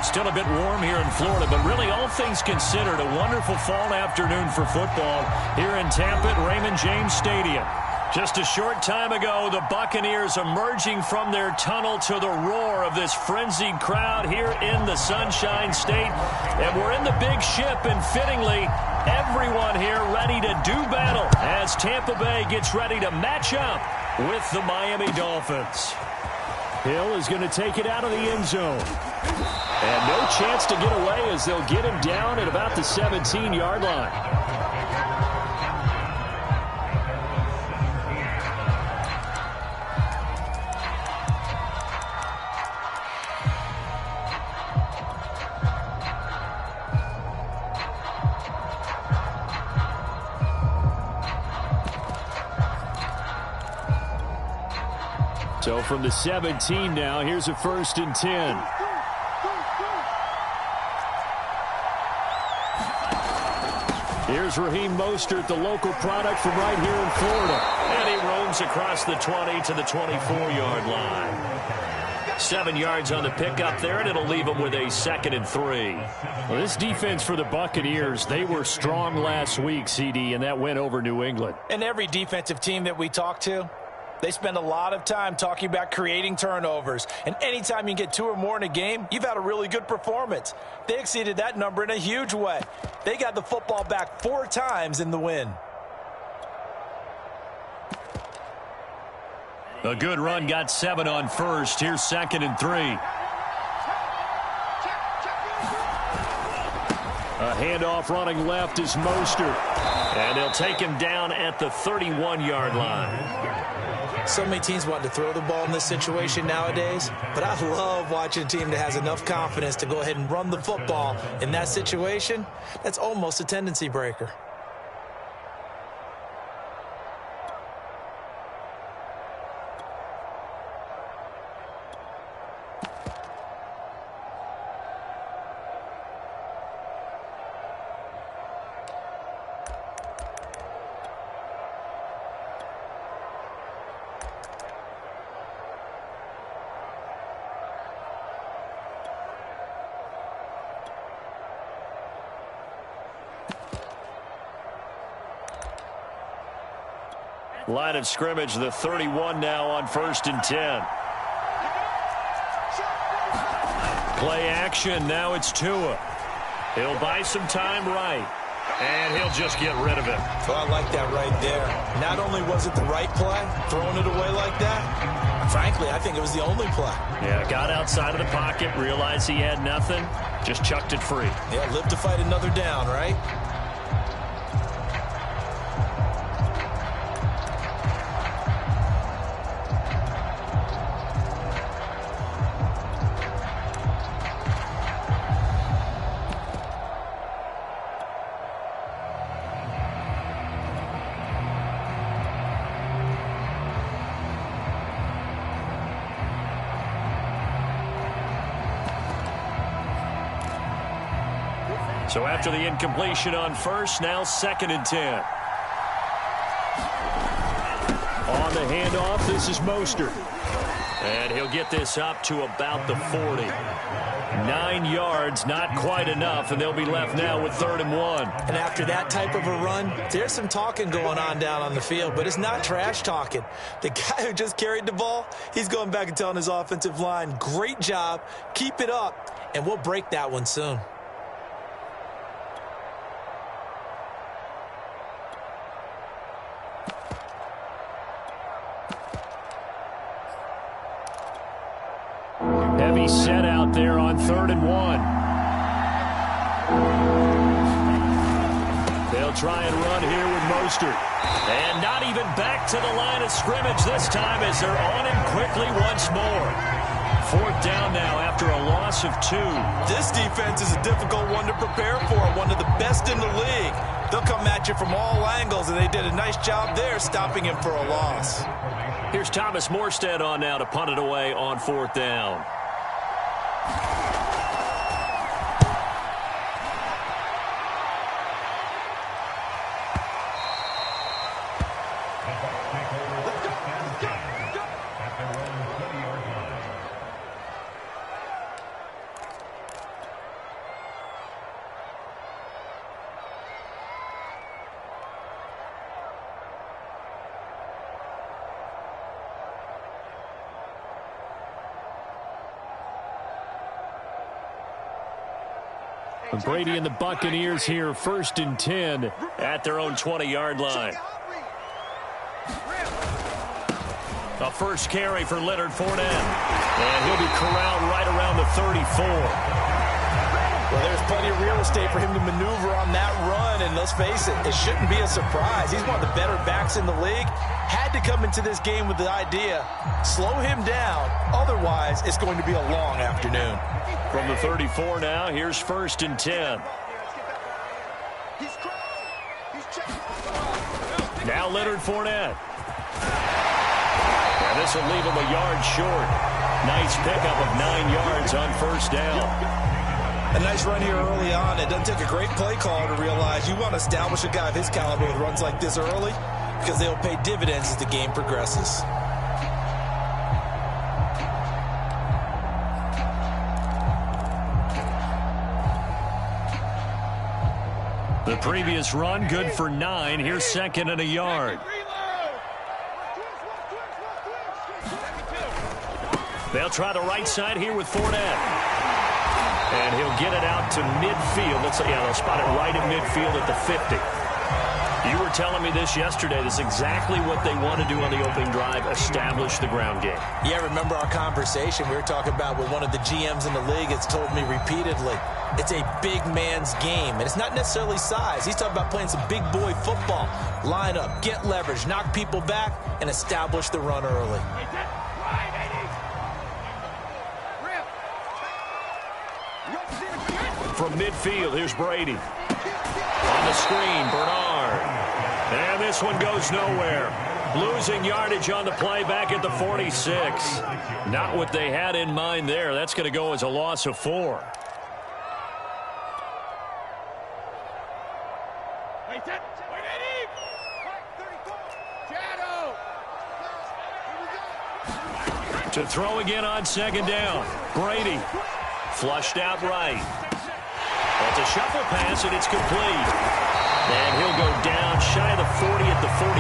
Still a bit warm here in Florida, but really all things considered, a wonderful fall afternoon for football here in Tampa at Raymond James Stadium. Just a short time ago, the Buccaneers emerging from their tunnel to the roar of this frenzied crowd here in the Sunshine State. And we're in the big ship, and fittingly, everyone here ready to do battle as Tampa Bay gets ready to match up with the Miami Dolphins. Hill is going to take it out of the end zone. And no chance to get away as they'll get him down at about the 17-yard line. So from the 17 now, here's a 1st and 10. Here's Raheem Mostert, the local product from right here in Florida. And he roams across the 20 to the 24-yard line. 7 yards on the pickup there, and it'll leave him with a 2nd and 3. Well, this defense for the Buccaneers, they were strong last week, CD, and that went over New England. And every defensive team that we talk to, they spend a lot of time talking about creating turnovers. And anytime you get 2 or more in a game, you've had a really good performance. They exceeded that number in a huge way. They got the football back 4 times in the win. A good run, got 7 on first. Here's 2nd and 3. A handoff running left is Mostert. And they'll take him down at the 31-yard line. So many teams want to throw the ball in this situation nowadays, but I love watching a team that has enough confidence to go ahead and run the football in that situation. That's almost a tendency breaker. Line of scrimmage, the 31 now on 1st and 10. Play action, now it's Tua. He'll buy some time right, and he'll just get rid of it. Oh, I like that right there. Not only was it the right play, throwing it away like that, frankly, I think it was the only play. Yeah, got outside of the pocket, realized he had nothing, just chucked it free. Yeah, live to fight another down, right? So after the incompletion on first, now 2nd and 10. On the handoff, this is Mostert. And he'll get this up to about the 40. 9 yards, not quite enough, and they'll be left now with 3rd and 1. And after that type of a run, there's some talking going on down on the field, but it's not trash talking. The guy who just carried the ball, he's going back and telling his offensive line, great job, keep it up, and we'll break that one soon. Heavy set out there on 3rd and 1. They'll try and run here with Mostert. And not even back to the line of scrimmage this time as they're on him quickly once more. 4th down now after a loss of 2. This defense is a difficult one to prepare for, one of the best in the league. They'll come at you from all angles, and they did a nice job there stopping him for a loss. Here's Thomas Morstead on now to punt it away on 4th down. Brady and the Buccaneers here, 1st and 10 at their own 20-yard line. A first carry for Leonard Fournette. And he'll be corralled right around the 34. Well, there's plenty of real estate for him to maneuver on that run, and let's face it, it shouldn't be a surprise. He's one of the better backs in the league. Had to come into this game with the idea, slow him down, otherwise it's going to be a long afternoon. From the 34 now, here's 1st and 10. Now Leonard Fournette. And this will leave him a yard short. Nice pickup of 9 yards on 1st down. A nice run here early on. It doesn't take a great play caller to realize you want to establish a guy of his caliber with runs like this early because they'll pay dividends as the game progresses. The previous run, good for 9. Here's 2nd and a yard. They'll try the right side here with Fournette. And he'll get it out to midfield. Looks like, yeah, they'll spot it right at midfield at the 50. You were telling me this yesterday. This is exactly what they want to do on the opening drive, establish the ground game. Yeah, remember our conversation. We were talking about what one of the GMs in the league has told me repeatedly. It's a big man's game, and it's not necessarily size. He's talking about playing some big boy football. Line up, get leverage, knock people back, and establish the run early. From midfield, here's Brady. On the screen, Bernard. And this one goes nowhere. Losing yardage on the play back at the 46. Not what they had in mind there. That's going to go as a loss of 4. To throw again on 2nd down. Brady. Flushed out right. It's a shuffle pass, and it's complete. And he'll go down shy of the 40 at the 41.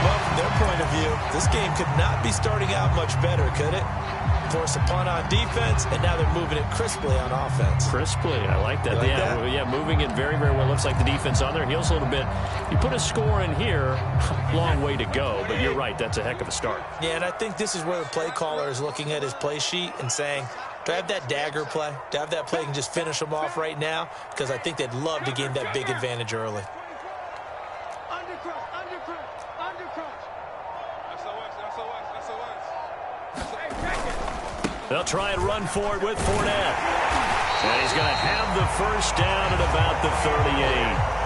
Well, from their point of view, this game could not be starting out much better, could it? Force a punt on defense, and now they're moving it crisply on offense. Crisply, I like that. Yeah, moving it very, very well. Looks like the defense on their heels a little bit. You put a score in here, long way to go, but you're right, that's a heck of a start. Yeah, and I think this is where the play caller is looking at his play sheet and saying, do I have that dagger play? Do I have that play and just finish them off right now? Because I think they'd love to gain that big advantage early. They'll try and run for it with Fournette. And he's going to have the 1st down at about the 38.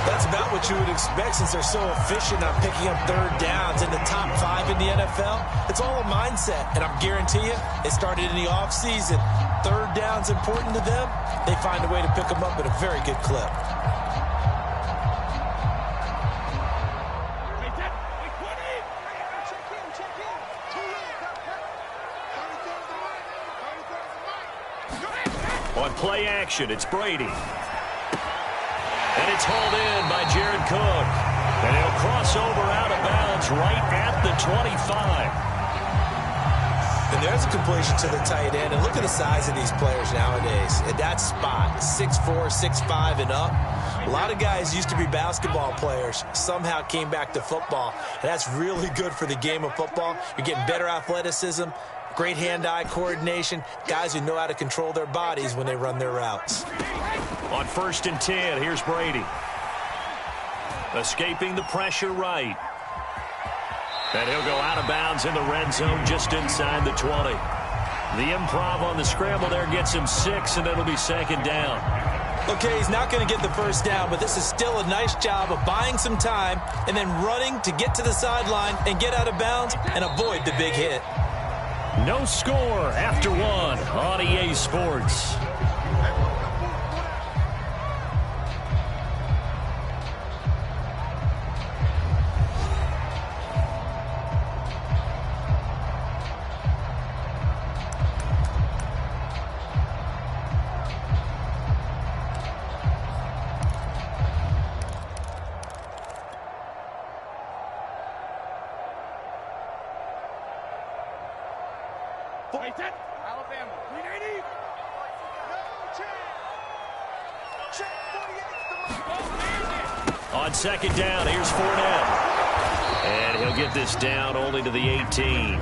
That's about what you would expect since they're so efficient on picking up 3rd downs in the top 5 in the NFL. It's all a mindset, and I guarantee you, it started in the offseason. 3rd down's important to them. They find a way to pick them up at a very good clip. On play action, it's Brady. And it's hauled in by Jared Cook. And he'll cross over out of bounds right at the 25. And there's a completion to the tight end. And look at the size of these players nowadays. At that spot, 6'4", 6'5", and up. A lot of guys used to be basketball players, somehow came back to football. And that's really good for the game of football. You're getting better athleticism, great hand-eye coordination, guys who know how to control their bodies when they run their routes. On 1st and 10, here's Brady. Escaping the pressure right. And he'll go out of bounds in the red zone just inside the 20. The improv on the scramble there gets him 6, and it'll be 2nd down. Okay, he's not going to get the 1st down, but this is still a nice job of buying some time and then running to get to the sideline and get out of bounds and avoid the big hit. No score after 1 on EA Sports. Alabama, 390. On second down, here's Fournette. And he'll get this down only to the 18.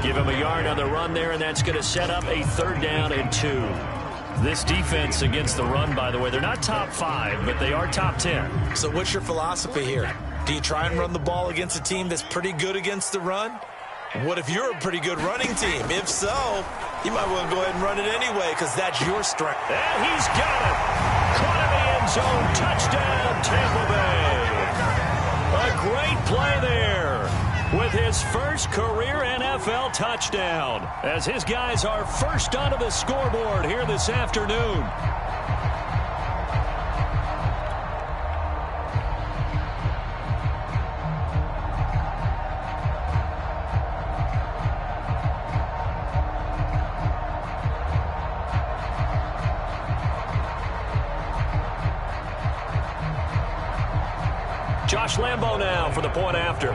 Give him a yard on the run there, and that's going to set up a 3rd down and 2. This defense against the run, by the way, they're not top 5, but they are top 10. So what's your philosophy here? Do you try and run the ball against a team that's pretty good against the run? What if you're a pretty good running team? If so, you might want to go ahead and run it anyway because that's your strength. And he's got it. Caught in the end zone. Touchdown, Tampa Bay. A great play there with his first career NFL touchdown as his guys are first onto the scoreboard here this afternoon. Josh Lambo now for the point after.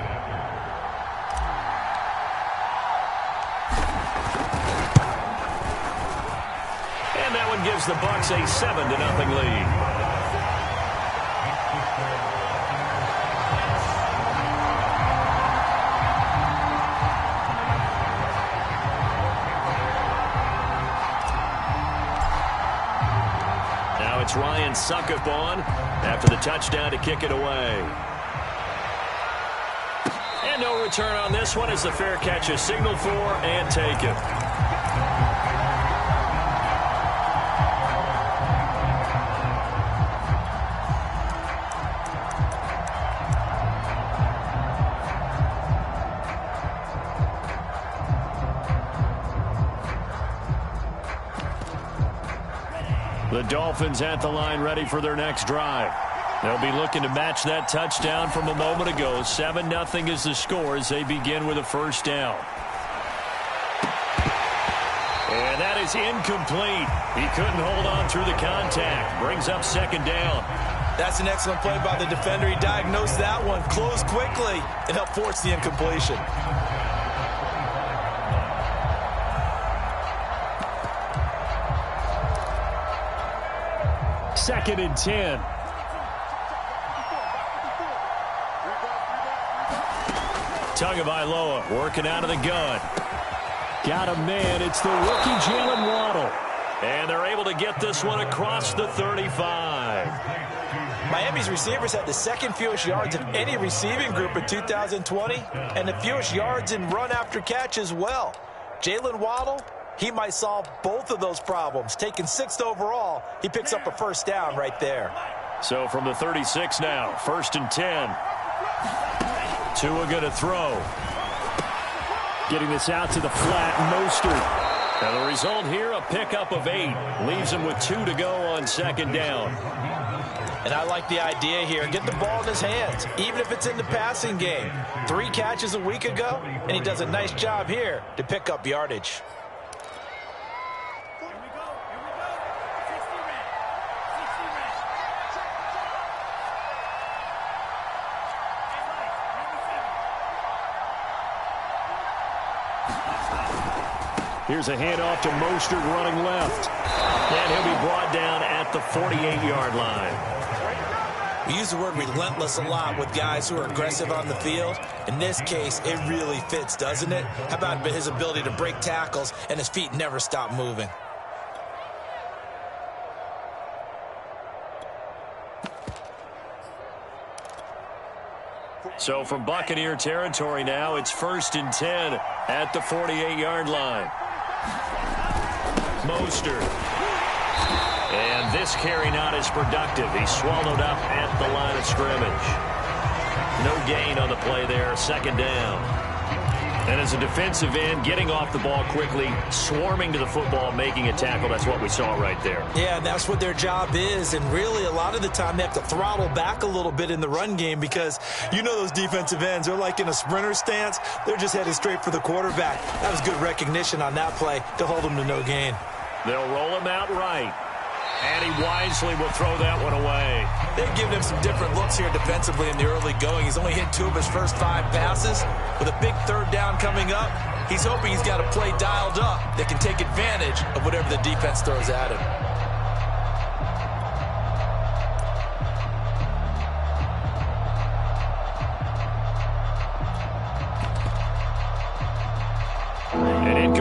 And that one gives the Bucs a 7-0 lead. Now it's Ryan Suckup on after the touchdown to kick it away. And no return on this one as the fair catch is signaled for and taken. The Dolphins at the line ready for their next drive. They'll be looking to match that touchdown from a moment ago. 7-0 is the score as they begin with a 1st down. And that is incomplete. He couldn't hold on through the contact. Brings up 2nd down. That's an excellent play by the defender. He diagnosed that one, closed quickly, and helped force the incompletion. Second and 10. Tagovailoa working out of the gun. Got a man. It's the rookie Jalen Waddle. And they're able to get this one across the 35. Miami's receivers had the 2nd fewest yards of any receiving group in 2020 and the fewest yards in run after catch as well. Jalen Waddle, he might solve both of those problems. Taking 6th overall, he picks up a 1st down right there. So from the 36 now, 1st and 10. Tua going to throw. Getting this out to the flat, Mostert. And the result here, a pickup of 8. Leaves him with 2 to go on 2nd down. And I like the idea here. Get the ball in his hands, even if it's in the passing game. 3 catches a week ago, and he does a nice job here to pick up yardage. Here's a handoff to Mostert running left. And he'll be brought down at the 48-yard line. We use the word relentless a lot with guys who are aggressive on the field. In this case, it really fits, doesn't it? How about his ability to break tackles and his feet never stop moving? So from Buccaneer territory now, it's 1st and 10 at the 48-yard line. Mostert. And this carry not as productive. He's swallowed up at the line of scrimmage. No gain on the play there, 2nd down. And as a defensive end, getting off the ball quickly, swarming to the football, making a tackle, that's what we saw right there. Yeah, and that's what their job is. And really, a lot of the time, they have to throttle back a little bit in the run game because you know those defensive ends, they're like in a sprinter stance. They're just headed straight for the quarterback. That was good recognition on that play to hold them to no gain. They'll roll him out right. And he wisely will throw that one away. They've given him some different looks here defensively in the early going. He's only hit 2 of his first 5 passes. With a big 3rd down coming up, he's hoping he's got a play dialed up that can take advantage of whatever the defense throws at him.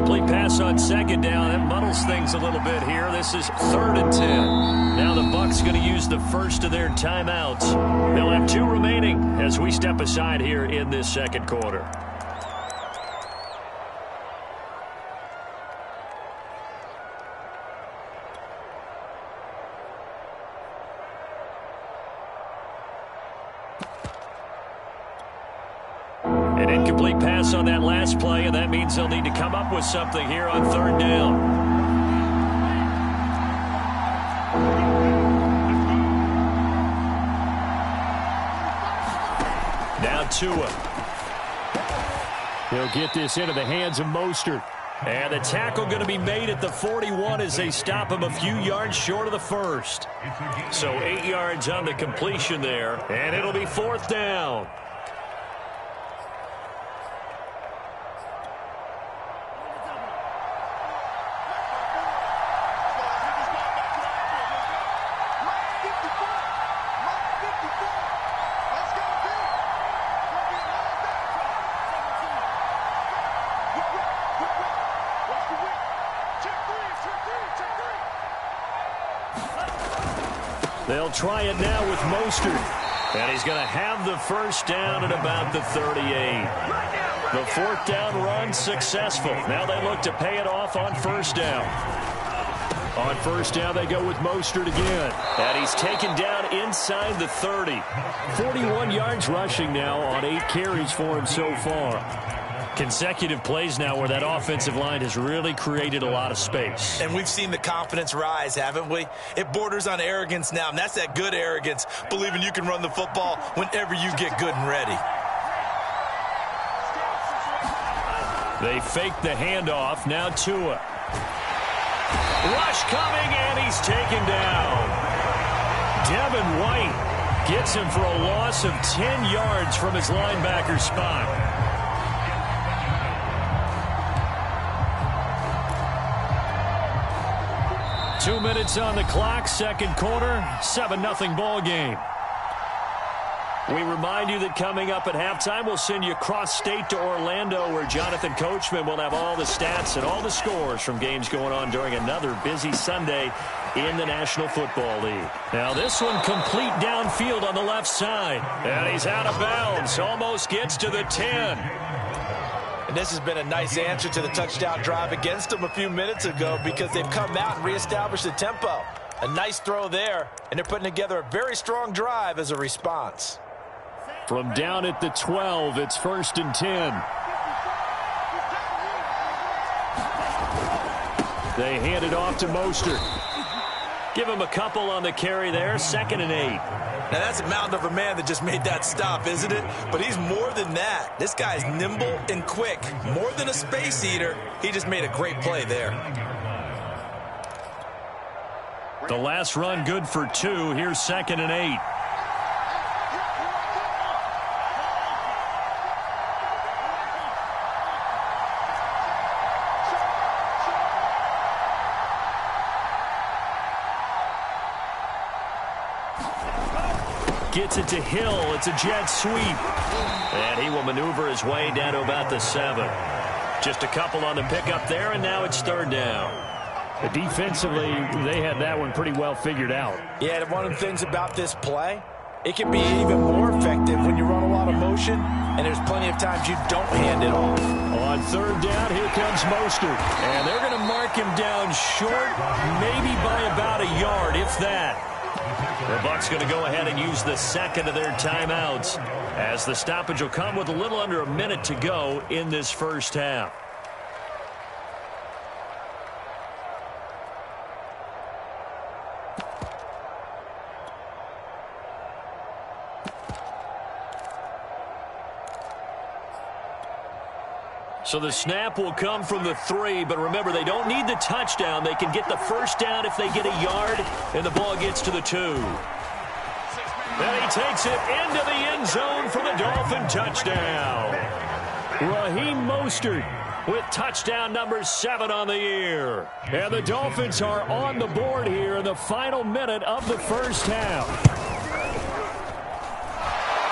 Incomplete pass on second down. That muddles things a little bit here. This is 3rd and 10. Now the Bucs going to use the first of their timeouts. They'll have 2 remaining as we step aside here in this second quarter. An incomplete pass on that last play, and that means they'll need to come up with something here on 3rd down. Now Tua. He'll get this into the hands of Mostert. And the tackle going to be made at the 41 as they stop him a few yards short of the first. So 8 yards on the completion there, and it'll be 4th down. They'll try it now with Mostert. And he's going to have the first down at about the 38. The 4th down run successful. Now they look to pay it off on 1st down. On 1st down, they go with Mostert again. And he's taken down inside the 30. 41 yards rushing now on 8 carries for him so far. Consecutive plays now where that offensive line has really created a lot of space. And we've seen the confidence rise, haven't we? It borders on arrogance now, and that's that good arrogance, believing you can run the football whenever you get good and ready. They fake the handoff. Now Tua. Rush coming, and he's taken down. Devin White gets him for a loss of 10 yards from his linebacker spot. 2 minutes on the clock, second quarter, 7-0 ball game. We remind you that coming up at halftime, we'll send you cross-state to Orlando, where Jonathan Coachman will have all the stats and all the scores from games going on during another busy Sunday in the National Football League. Now this one complete downfield on the left side. And he's out of bounds, almost gets to the 10. And this has been a nice answer to the touchdown drive against them a few minutes ago, because they've come out and reestablished the tempo. A nice throw there, and they're putting together a very strong drive as a response. From down at the 12, it's 1st and 10. They hand it off to Mostert. Give him a couple on the carry there, 2nd and 8. Now, that's a mountain of a man that just made that stop, isn't it? But he's more than that. This guy's nimble and quick. More than a space eater, he just made a great play there. The last run good for 2. Here's 2nd and 8. Gets it to Hill. It's a jet sweep. And he will maneuver his way down to about the 7. Just a couple on the pickup there, and now it's 3rd down. Defensively, they had that one pretty well figured out. Yeah, and one of the things about this play, it can be even more effective when you run a lot of motion, and there's plenty of times you don't hand it off. On 3rd down, here comes Mostert. And they're going to mark him down short, maybe by about a yard, if that. The Bucs going to go ahead and use the 2nd of their timeouts, as the stoppage will come with a little under a minute to go in this first half. So the snap will come from the 3, but remember, they don't need the touchdown. They can get the first down if they get a yard, and the ball gets to the 2. Then he takes it into the end zone for the Dolphin touchdown. Raheem Mostert with touchdown number 7 on the year. And the Dolphins are on the board here in the final minute of the first half.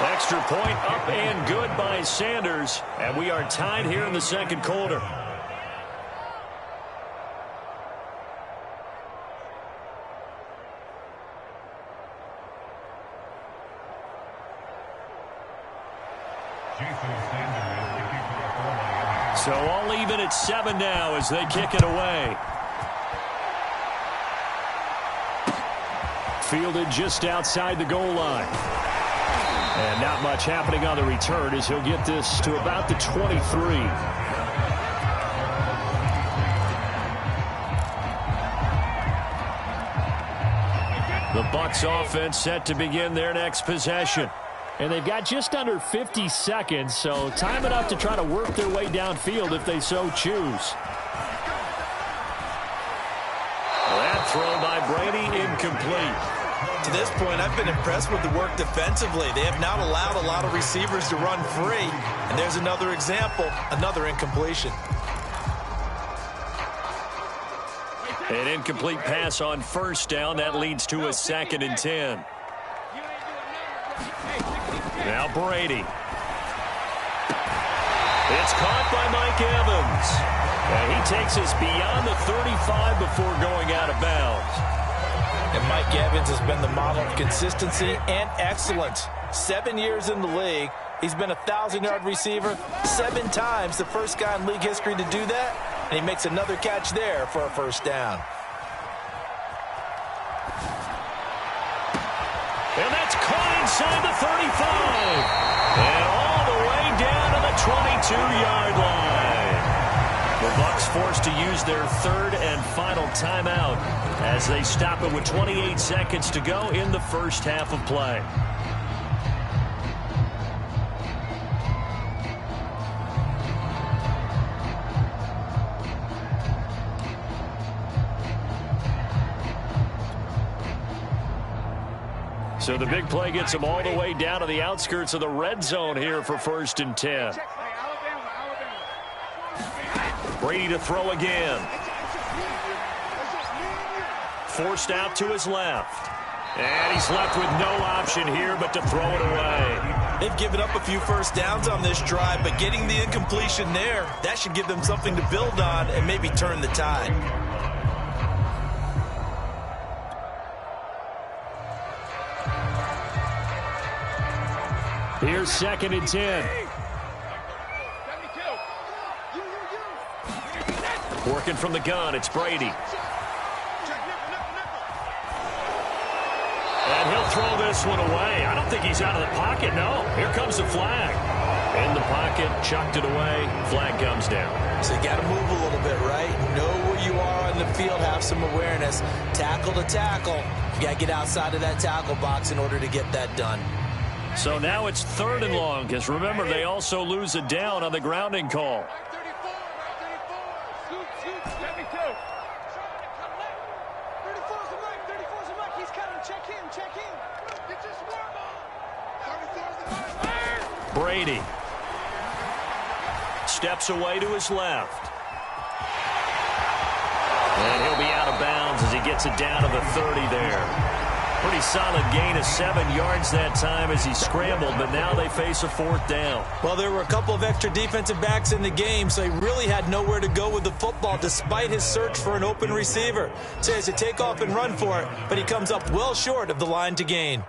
Extra point up and good by Sanders, and we are tied here in the second quarter. all even at 7 now as they kick it away. Fielded just outside the goal line. And not much happening on the return as he'll get this to about the 23. The Bucs offense set to begin their next possession. And they've got just under 50 seconds, so time enough to try to work their way downfield if they so choose. That throw by Brady incomplete. To this point, I've been impressed with the work defensively. They have not allowed a lot of receivers to run free. And there's another example, another incompletion. An incomplete pass on first down. That leads to a 2nd and 10. Now Brady. It's caught by Mike Evans. And he takes us beyond the 35 before going out of bounds. And Mike Evans has been the model of consistency and excellence. 7 years in the league. He's been a 1,000-yard receiver 7 times, the first guy in league history to do that. And he makes another catch there for a first down. And that's caught inside the 35. And all the way down to the 22-yard line. The Bucs forced to use their 3rd and final timeout as they stop it with 28 seconds to go in the first half of play. So the big play gets them all the way down to the outskirts of the red zone here for 1st and 10. Brady to throw again. Forced out to his left. And he's left with no option here but to throw it away. They've given up a few first downs on this drive, but getting the incompletion there, that should give them something to build on and maybe turn the tide. Here's 2nd and 10. Working from the gun, it's Brady. And he'll throw this one away. I don't think he's out of the pocket, no. Here comes the flag. In the pocket, chucked it away, flag comes down. So you got to move a little bit, right? Know where you are on the field, have some awareness. Tackle to tackle. You got to get outside of that tackle box in order to get that done. So now it's 3rd and long, because remember, they also lose a down on the grounding call. Brady steps away to his left. And he'll be out of bounds as he gets it down to the 30 there. Pretty solid gain of 7 yards that time as he scrambled, but now they face a 4th down. Well, there were a couple of extra defensive backs in the game, so he really had nowhere to go with the football despite his search for an open receiver. So he has to take off and run for it, but he comes up well short of the line to gain.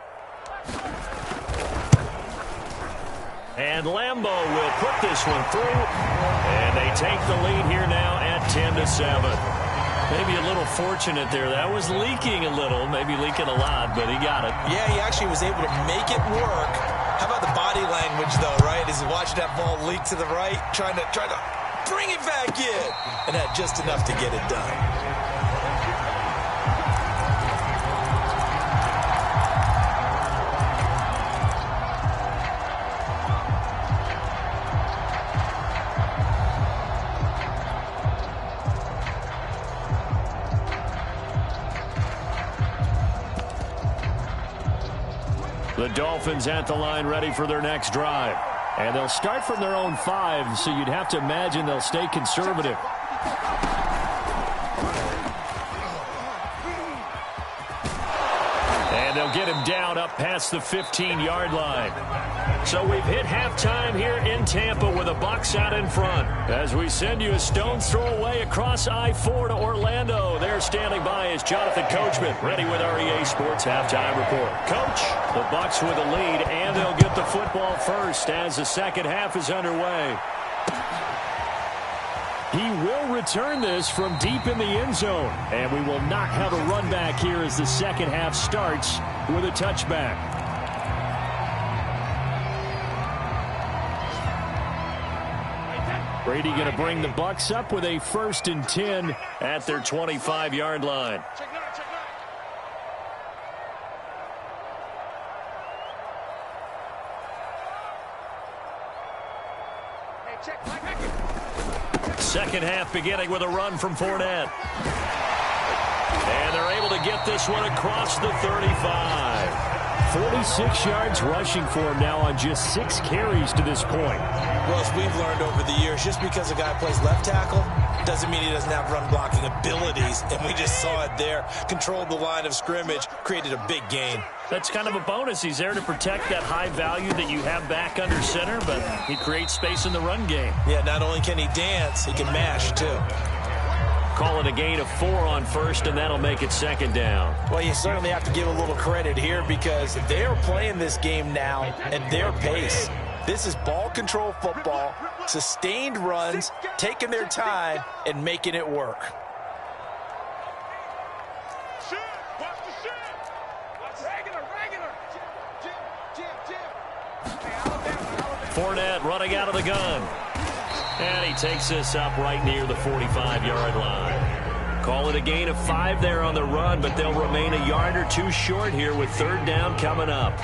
And Lambeau will put this one through, and they take the lead here now at 10-7. Maybe a little fortunate there. That was leaking a little, maybe leaking a lot, but he got it. Yeah, he actually was able to make it work. How about the body language, though, right? As he watched that ball leak to the right, trying to bring it back in, and had just enough to get it done. The Dolphins at the line ready for their next drive. And they'll start from their own 5, so you'd have to imagine they'll stay conservative. And they'll get him down up past the 15-yard line. So we've hit halftime here in Tampa with the Bucs out in front. As we send you a stone's throw away across I-4 to Orlando. There standing by is Jonathan Coachman, ready with our EA Sports Halftime Report. Coach, the Bucs with a lead, and they'll get the football first as the second half is underway. He will return this from deep in the end zone. And we will not have a run back here as the second half starts with a touchback. Brady going to bring the Bucs up with a 1st and 10 at their 25-yard line. Second half beginning with a run from Fournette. And they're able to get this one across the 35. 46 yards rushing for him now on just 6 carries to this point. Well, as we've learned over the years, just because a guy plays left tackle doesn't mean he doesn't have run blocking abilities. And we just saw it there. Controlled the line of scrimmage, created a big gain. That's kind of a bonus. He's there to protect that high value that you have back under center, but he creates space in the run game. Yeah, not only can he dance, he can mash, too. Call it a gain of 4 on first, and that'll make it 2nd down. Well, you certainly have to give a little credit here because they are playing this game now at their pace. This is ball control football, sustained runs, taking their time, and making it work. Fournette running out of the gun. And he takes this up right near the 45-yard line. Call it a gain of 5 there on the run, but they'll remain a yard or 2 short here with 3rd down coming up.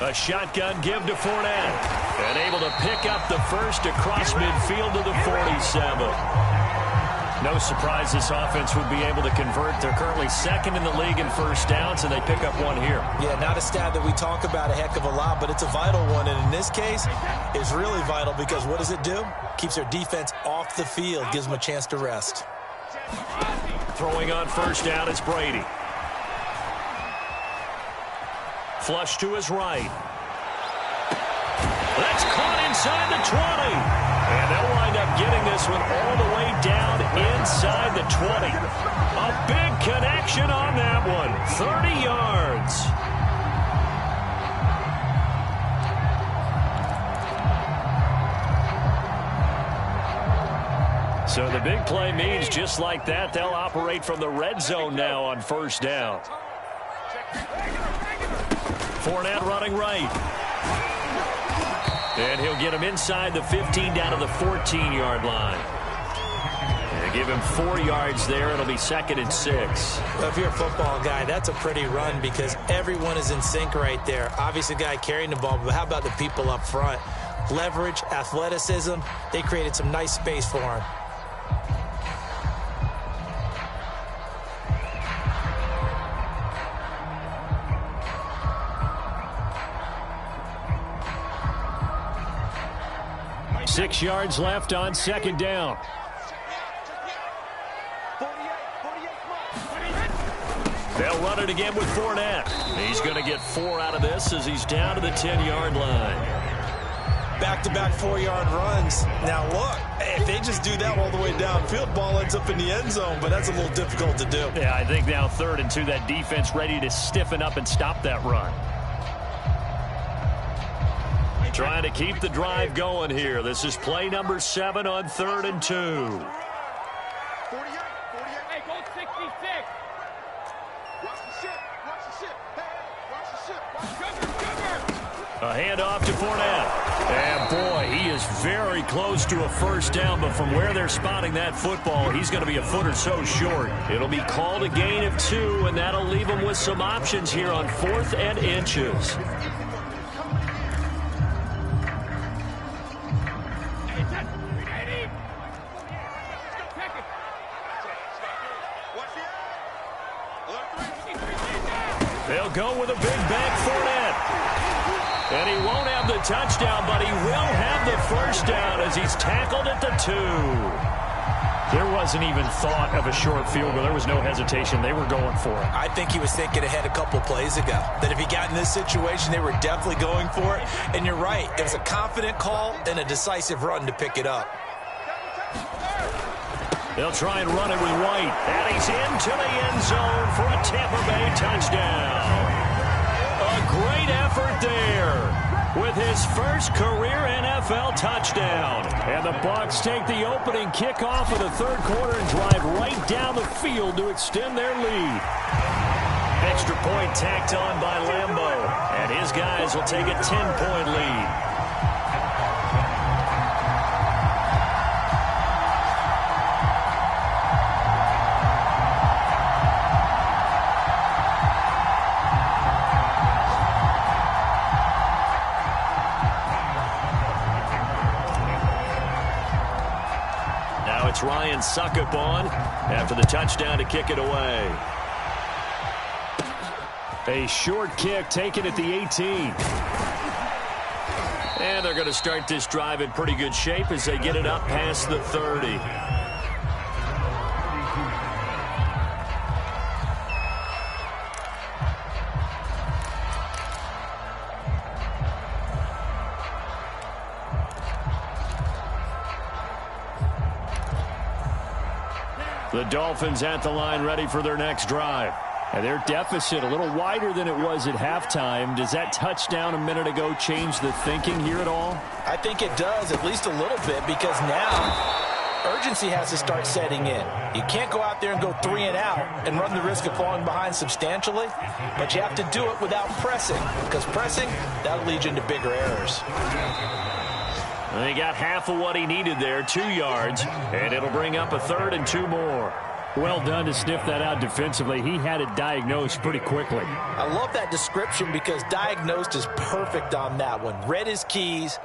A shotgun give to Fournette. And able to pick up the first across midfield to the 47. No surprise this offense would be able to convert. They're currently 2nd in the league in first downs, and they pick up 1 here. Yeah, not a stat that we talk about a heck of a lot, but it's a vital one. And in this case, it's really vital because what does it do? Keeps their defense off the field, gives them a chance to rest. Throwing on first down is Brady. Flush to his right. That's caught inside the 20. And they'll wind up getting this one all the way down inside the 20. A big connection on that one. 30 yards. So the big play means just like that, they'll operate from the red zone now on first down. Fournette running right. And he'll get him inside the 15 down to the 14-yard line. And give him 4 yards there. It'll be 2nd and 6. Well, if you're a football guy, that's a pretty run because everyone is in sync right there. Obviously, the guy carrying the ball, but how about the people up front? Leverage, athleticism, they created some nice space for him. Six yards left on 2nd down. They'll run it again with Fournette. He's going to get 4 out of this as he's down to the 10-yard line. Back-to-back 4-yard runs. Now, look, if they just do that all the way downfield, ball ends up in the end zone, but that's a little difficult to do. Yeah, I think now 3rd and 2, that defense ready to stiffen up and stop that run. Trying to keep the drive going here. This is play number 7 on 3rd and 2. 48, hey, go 66. Watch the ship, A handoff to Fournette. And, boy, he is very close to a first down, but from where they're spotting that football, he's going to be a foot or so short. It'll be called a gain of 2, and that'll leave him with some options here on 4th and inches. They'll go with a big bank Fournette. And he won't have the touchdown, but he will have the first down as he's tackled at the 2. There wasn't even thought of a short field goal. There was no hesitation. They were going for it. I think he was thinking ahead a couple plays ago, that if he got in this situation, they were definitely going for it. And you're right. It was a confident call and a decisive run to pick it up. They'll try and run it with White. And he's into the end zone for a Tampa Bay touchdown. A great effort there with his first career NFL touchdown. And the Bucs take the opening kickoff of the third quarter and drive right down the field to extend their lead. Extra point tacked on by Lambeau. And his guys will take a 10-point lead. It's Ryan Suckup on after the touchdown to kick it away. A short kick taken at the 18. And they're going to start this drive in pretty good shape as they get it up past the 30. The Dolphins at the line ready for their next drive. And their deficit a little wider than it was at halftime. Does that touchdown a minute ago change the thinking here at all? I think it does, at least a little bit, because now urgency has to start setting in. You can't go out there and go 3 and out and run the risk of falling behind substantially, but you have to do it without pressing, because pressing, that'll lead you into bigger errors. He got half of what he needed there, 2 yards, and it'll bring up a 3rd and 2 more. Well done to sniff that out defensively. He had it diagnosed pretty quickly. I love that description because diagnosed is perfect on that one. Read his keys,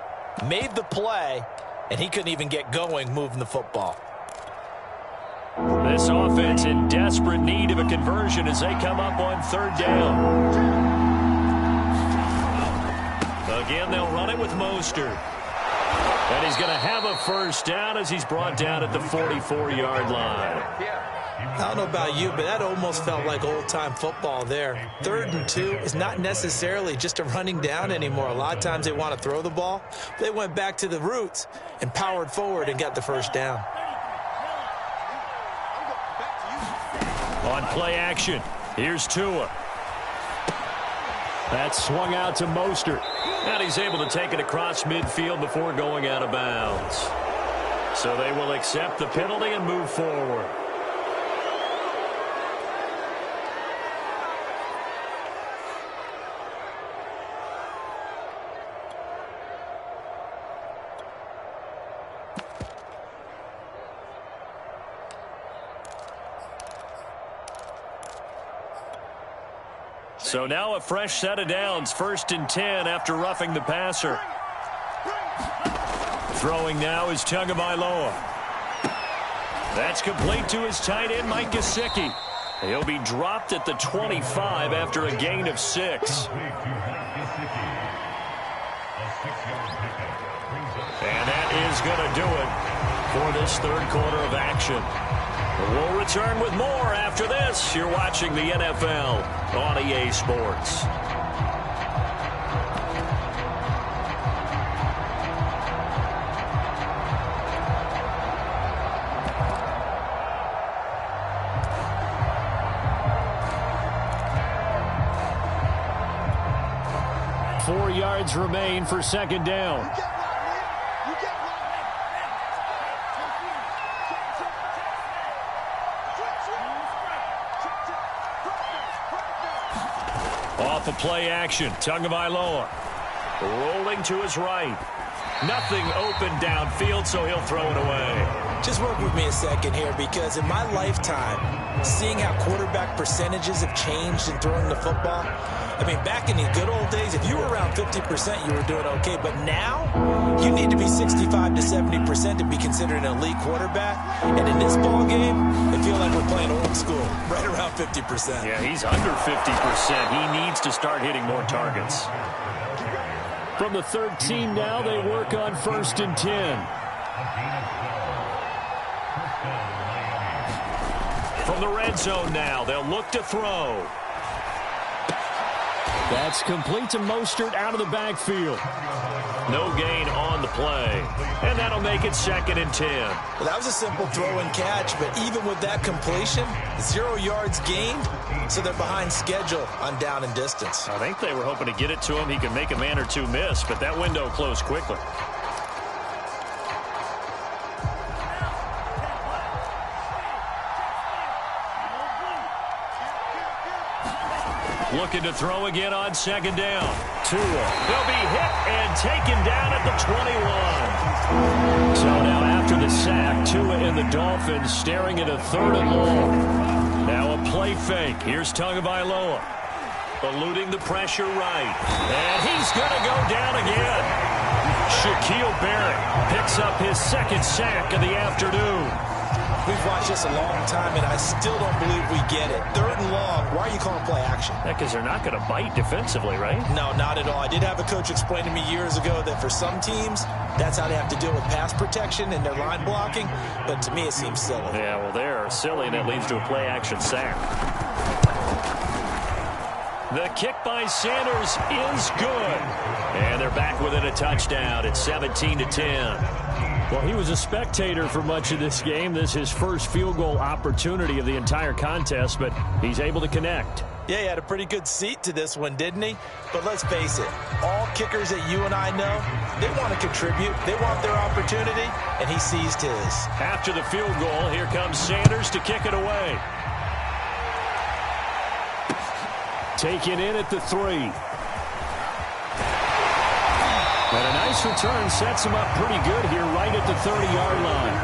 made the play, and he couldn't even get going moving the football. This offense in desperate need of a conversion as they come up on 3rd down. Again, they'll run it with Mostert. And he's going to have a first down as he's brought down at the 44-yard line. I don't know about you, but that almost felt like old-time football there. 3rd and 2 is not necessarily just a running down anymore. A lot of times they want to throw the ball. They went back to the roots and powered forward and got the first down. On play action, here's Tua. That swung out to Mostert. And he's able to take it across midfield before going out of bounds. So they will accept the penalty and move forward. So now a fresh set of downs, 1st and 10 after roughing the passer. Throwing now is Tagovailoa. That's complete to his tight end, Mike Gesicki. He'll be dropped at the 25 after a gain of 6. And that is going to do it for this 3rd quarter of action. We'll return with more after this. You're watching the NFL on EA Sports. Four yards remain for 2nd down. Off of play action, Tagovailoa rolling to his right. Nothing open downfield, so he'll throw it away. Just work with me a second here, because in my lifetime, seeing how quarterback percentages have changed in throwing the football, I mean, back in the good old days, if you were around 50%, you were doing okay. But now, you need to be 65 to 70% to be considered an elite quarterback. And in this ball game, I feel like we're playing old school, right around 50%. Yeah, he's under 50%. He needs to start hitting more targets. From the 13 now, they work on 1st and 10. From the red zone now, they'll look to throw. That's complete to Mostert out of the backfield. No gain on the play. And that'll make it 2nd and 10. Well, that was a simple throw and catch, but even with that completion, 0 yards gained, so they're behind schedule on down and distance. I think they were hoping to get it to him. He could make a man or two miss, but that window closed quickly. Looking to throw again on 2nd down. Tua. They'll be hit and taken down at the 21. So now after the sack, Tua and the Dolphins staring at a 3rd and long. Now a play fake. Here's Tagovailoa. Eluding the pressure right. And he's going to go down again. Shaquille Barrett picks up his 2nd sack of the afternoon. We've watched this a long time, and I still don't believe we get it. 3rd and long. Why are you calling play action? Yeah, because they're not going to bite defensively, right? No, not at all. I did have a coach explain to me years ago that for some teams, that's how they have to deal with pass protection and their line blocking. But to me, it seems silly. Yeah, well, they're silly, and it leads to a play action sack. The kick by Sanders is good. And they're back within a touchdown at 17-10. Well, he was a spectator for much of this game. This is his first field goal opportunity of the entire contest, but he's able to connect. Yeah, he had a pretty good seat to this one, didn't he? But let's face it, all kickers that you and I know, they want to contribute. They want their opportunity, and he seized his. After the field goal, here comes Sanders to kick it away. Taken in at the 3. And a nice return sets him up pretty good here right at the 30-yard line.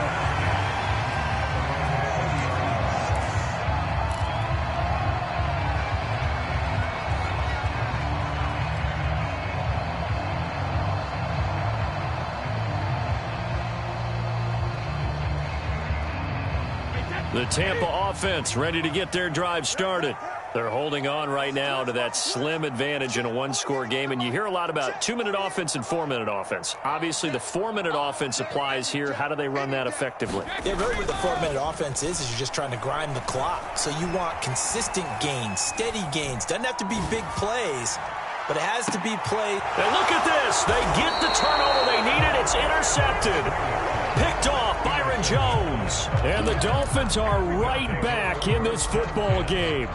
The Tampa offense ready to get their drive started. They're holding on right now to that slim advantage in a one-score game. And you hear a lot about 2-minute offense and 4-minute offense. Obviously, the 4-minute offense applies here. How do they run that effectively? Yeah, really what the 4-minute offense is you're just trying to grind the clock. So you want consistent gains, steady gains. Doesn't have to be big plays, but it has to be played. And look at this. They get the turnover they needed. It's intercepted. Picked off Byron Jones. And the Dolphins are right back in this football game.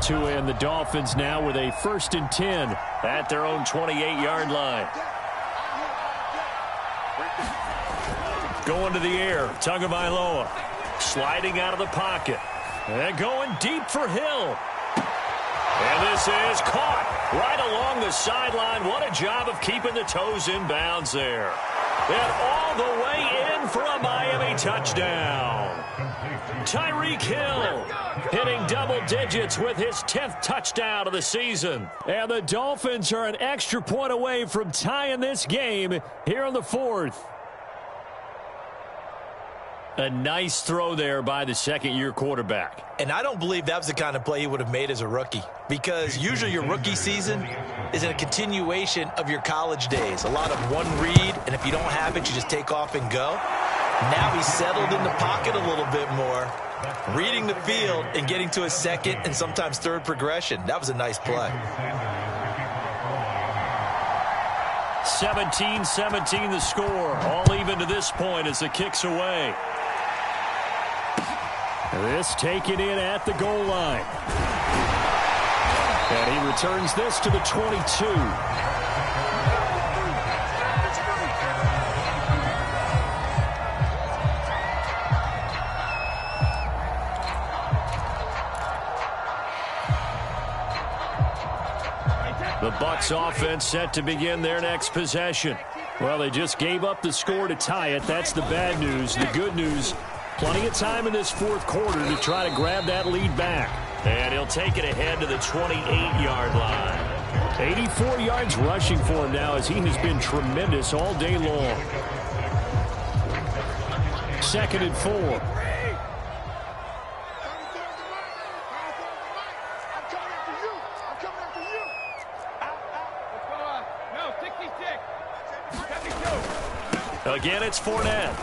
Tua and the Dolphins now with a 1st and 10 at their own 28-yard line. Going to the air, Tagovailoa sliding out of the pocket and going deep for Hill. And this is caught right along the sideline. What a job of keeping the toes in bounds there. And all the way in for a Miami touchdown. Tyreek Hill hitting double digits with his 10th touchdown of the season. And the Dolphins are an extra point away from tying this game here in the 4th. A nice throw there by the second-year quarterback. And I don't believe that was the kind of play he would have made as a rookie, because usually your rookie season is a continuation of your college days. A lot of one read, and if you don't have it, you just take off and go. Now he's settled in the pocket a little bit more, reading the field and getting to his 2nd and sometimes 3rd progression. That was a nice play. 17-17 the score. All even to this point as the kick's away. This taken in at the goal line. And he returns this to the 22. The Bucs offense set to begin their next possession. Well, they just gave up the score to tie it. That's the bad news. The good news, plenty of time in this 4th quarter to try to grab that lead back. And he'll take it ahead to the 28-yard line. 84 yards rushing for him now as he has been tremendous all day long. 2nd and 4. Again, it's Fournette.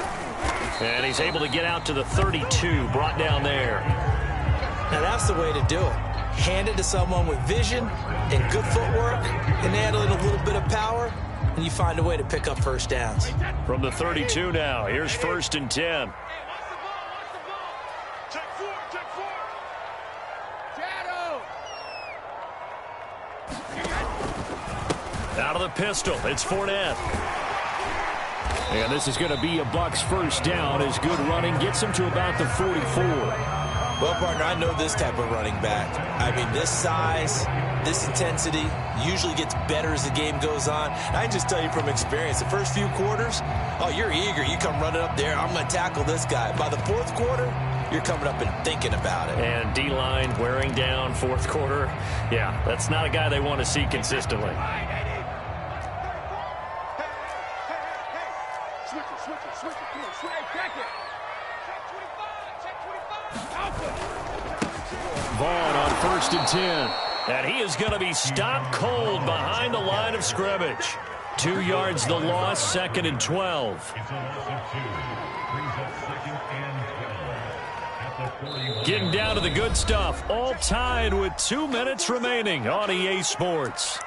And he's able to get out to the 32, brought down there. Now, that's the way to do it. Hand it to someone with vision and good footwork, and add in a little bit of power, and you find a way to pick up first downs. From the 32 now, here's 1st and 10. Out of the pistol, it's Fournette. And this is going to be a Bucs first down as good running gets him to about the 44. Well, partner, I know this type of running back. I mean, this size, this intensity usually gets better as the game goes on. I can just tell you from experience, the first few quarters, oh, you're eager. You come running up there, I'm going to tackle this guy. By the 4th quarter, you're coming up and thinking about it. And D-line wearing down 4th quarter. Yeah, that's not a guy they want to see consistently. Vaughn on 1st and 10. And he is going to be stopped cold behind the line of scrimmage. 2 yards the loss, 2nd and 12. Getting down to the good stuff. All tied with 2 minutes remaining on EA Sports.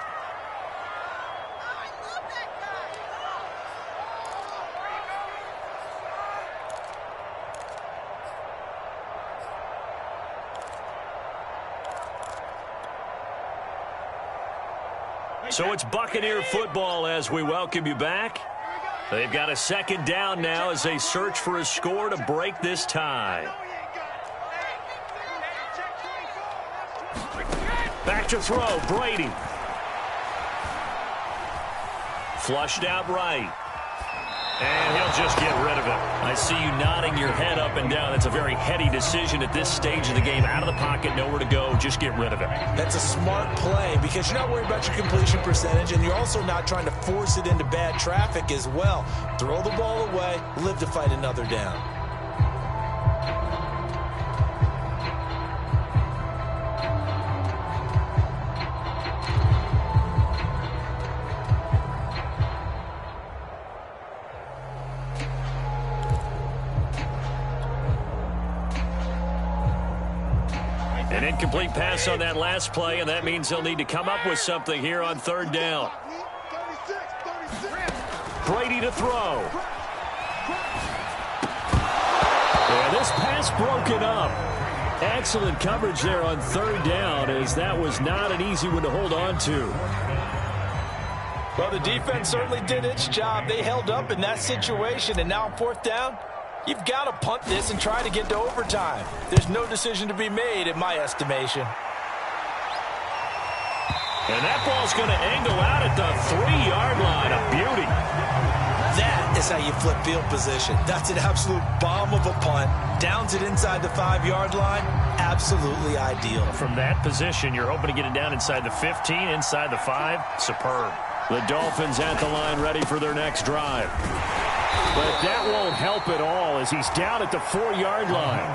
So it's Buccaneer football as we welcome you back. They've got a 2nd down now as they search for a score to break this tie. Back to throw, Brady. Flushed out right. And he'll just get rid of it. I see you nodding your head up and down. That's a very heady decision at this stage of the game. Out of the pocket, nowhere to go. Just get rid of it. That's a smart play because you're not worried about your completion percentage, and you're also not trying to force it into bad traffic as well. Throw the ball away, live to fight another down. An incomplete pass on that last play, and that means they'll need to come up with something here on 3rd down. Brady to throw. Yeah, this pass broken up. Excellent coverage there on 3rd down, as that was not an easy one to hold on to. Well, the defense certainly did its job. They held up in that situation, and now on 4th down, you've got to punt this and try to get to overtime. There's no decision to be made in my estimation. And that ball's going to angle out at the 3-yard line. A beauty. That is how you flip field position. That's an absolute bomb of a punt. Downs it inside the 5-yard line. Absolutely ideal. From that position, you're hoping to get it down inside the 15, inside the 5. Superb. The Dolphins at the line ready for their next drive. But that won't help at all as he's down at the 4-yard line.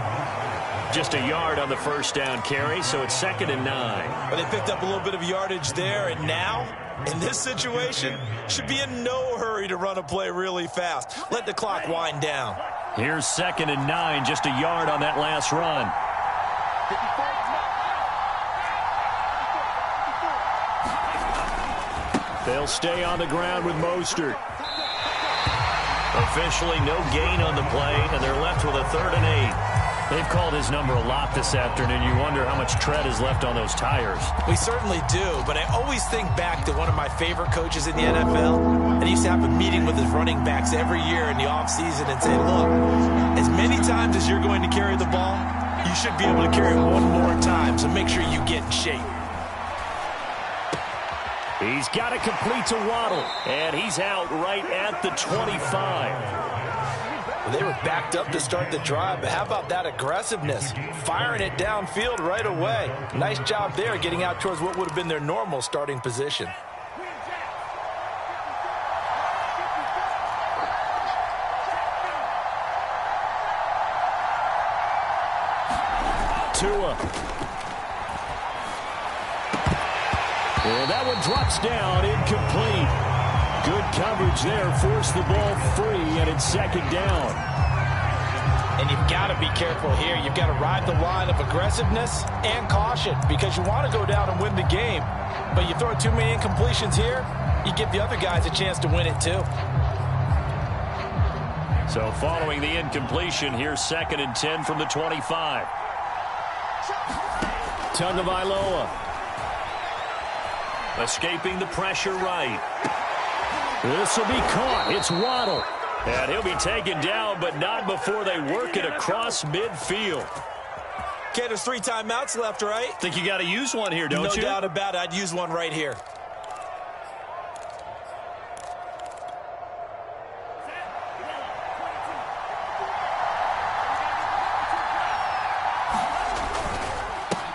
Just a yard on the 1st down carry, so it's 2nd and 9. But they picked up a little bit of yardage there, and now, in this situation, should be in no hurry to run a play really fast. Let the clock wind down. Here's 2nd and 9, just a yard on that last run. They'll stay on the ground with Mostert. Officially no gain on the play, and they're left with a 3rd and 8. They've called his number a lot this afternoon. You wonder how much tread is left on those tires. We certainly do, but I always think back to one of my favorite coaches in the NFL, and he used to have a meeting with his running backs every year in the offseason and say, look, as many times as you're going to carry the ball, you should be able to carry it one more time, so make sure you get in shape. He's got it complete to Waddle, and he's out right at the 25. They were backed up to start the drive, but how about that aggressiveness? Firing it downfield right away. Nice job there getting out towards what would have been their normal starting position. Tua. And that one drops down, incomplete. Good coverage there, forced the ball free, and it's second down. And you've got to be careful here. You've got to ride the line of aggressiveness and caution because you want to go down and win the game. But you throw too many incompletions here, you give the other guys a chance to win it too. So following the incompletion, here's 2nd and 10 from the 25. Tagovailoa. Escaping the pressure right. This will be caught. It's Waddle. And he'll be taken down, but not before they work it across midfield. Okay, there's 3 timeouts left, right? Think you got to use one here, don't you? No doubt about it. I'd use one right here.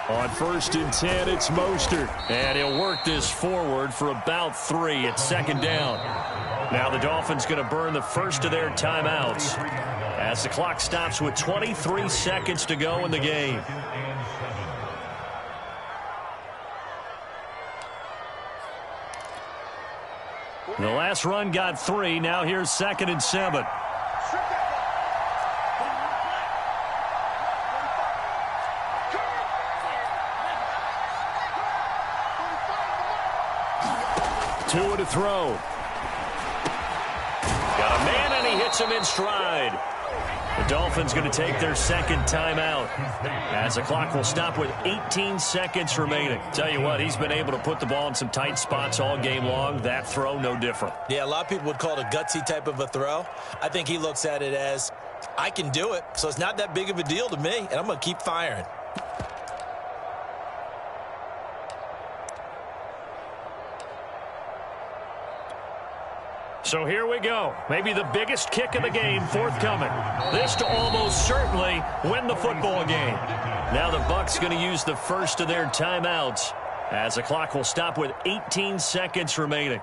On 1st and 10, it's Mostert. And he'll work this forward for about 3. It's second down. Now the Dolphins going to burn the first of their timeouts as the clock stops with 23 seconds to go in the game. The last run got 3. Now here's 2nd and 7. Tua to throw. Got a man, and he hits him in stride. The Dolphins going to take their second timeout as the clock will stop with 18 seconds remaining. Tell you what, he's been able to put the ball in some tight spots all game long. That throw, no different. Yeah, a lot of people would call it a gutsy type of a throw. I think he looks at it as, I can do it, so it's not that big of a deal to me, and I'm going to keep firing. So here we go. Maybe the biggest kick of the game forthcoming. This to almost certainly win the football game. Now the Bucs going to use the first of their timeouts as the clock will stop with 18 seconds remaining.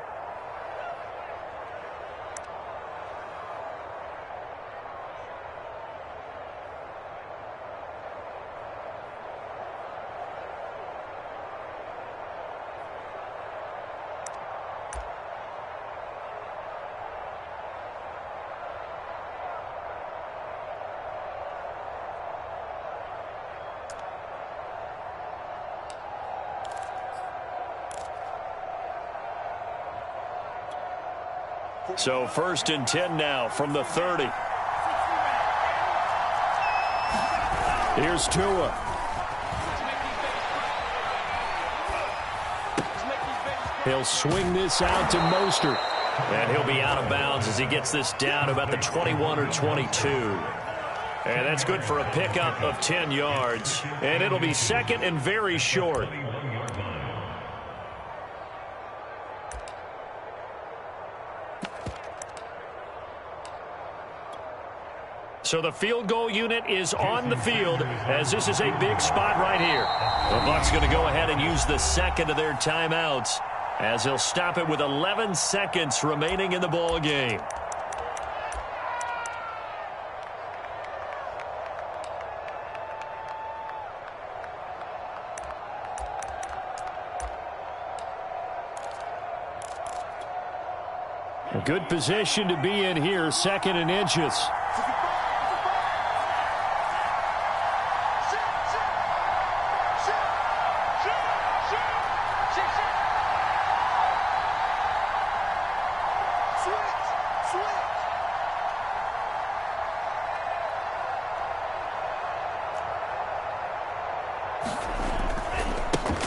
So 1st and 10 now from the 30. Here's Tua. He'll swing this out to Mostert. And he'll be out of bounds as he gets this down about the 21 or 22. And that's good for a pickup of 10 yards. And it'll be second and very short. So the field goal unit is on the field as this is a big spot right here. The Bucs going to go ahead and use the second of their timeouts as he'll stop it with 11 seconds remaining in the ball game. A good position to be in here, 2nd and inches.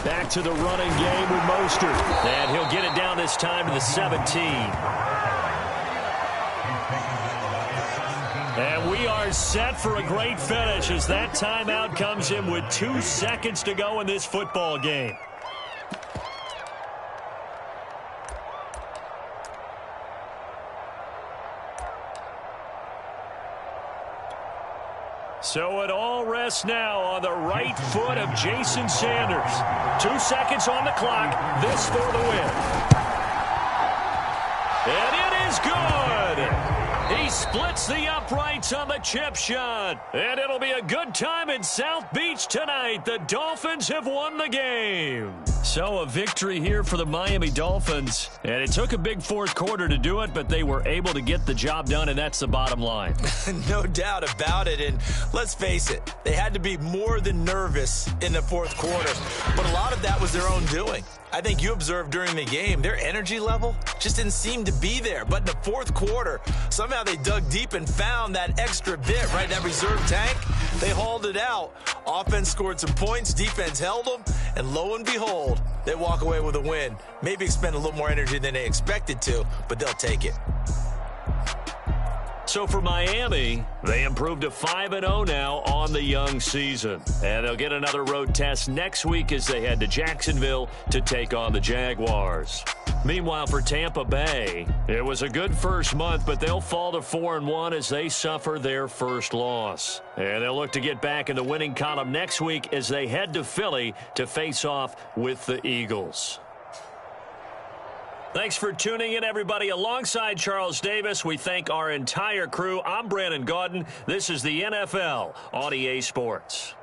Back to the running game with Mostert. And he'll get it down this time to the 17. And we are set for a great finish as that timeout comes in with 2 seconds to go in this football game. So it all rests now on the right foot of Jason Sanders. 2 seconds on the clock. This for the win. And it is good. He splits the uprights on the chip shot. And it'll be a good time in South Beach tonight. The Dolphins have won the game. So a victory here for the Miami Dolphins. And it took a big fourth quarter to do it, but they were able to get the job done, and that's the bottom line. No doubt about it. And let's face it, they had to be more than nervous in the fourth quarter. But a lot of that was their own doing. I think you observed during the game, their energy level just didn't seem to be there. But in the fourth quarter, somehow they dug deep and found that extra bit right in that reserve tank. They hauled it out. Offense scored some points. Defense held them. And lo and behold, they walk away with a win. Maybe expend a little more energy than they expected to, but they'll take it. So for Miami, they improved to 5-0 now on the young season. And they'll get another road test next week as they head to Jacksonville to take on the Jaguars. Meanwhile, for Tampa Bay, it was a good first month, but they'll fall to 4-1 as they suffer their first loss. And they'll look to get back in the winning column next week as they head to Philly to face off with the Eagles. Thanks for tuning in, everybody. Alongside Charles Davis, we thank our entire crew. I'm Brandon Gaudin. This is the NFL on EA Sports.